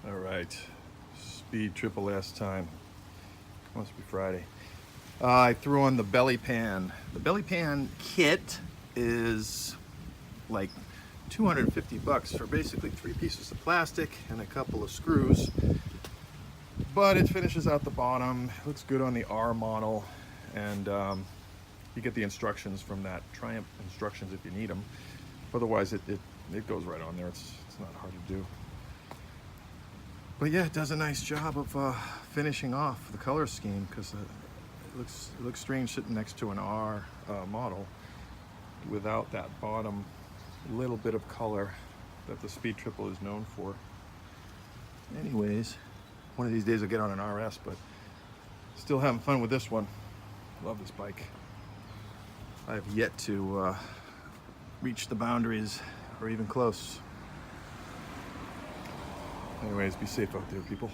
All right, speed triple S time. Must be Friday. I threw on the belly pan. The belly pan kit is like 250 bucks for basically 3 pieces of plastic and a couple of screws. But it finishes out the bottom. It looks good on the R model, and you get the instructions from that. Triumph instructions if you need them. Otherwise, it goes right on there. It's not hard to do. But yeah, it does a nice job of finishing off the color scheme, because it looks strange sitting next to an R model without that bottom little bit of color that the Speed Triple is known for. Anyways, one of these days I'll get on an RS, but still having fun with this one. Love this bike. I have yet to reach the boundaries or even close. Anyways, be safe out there, people.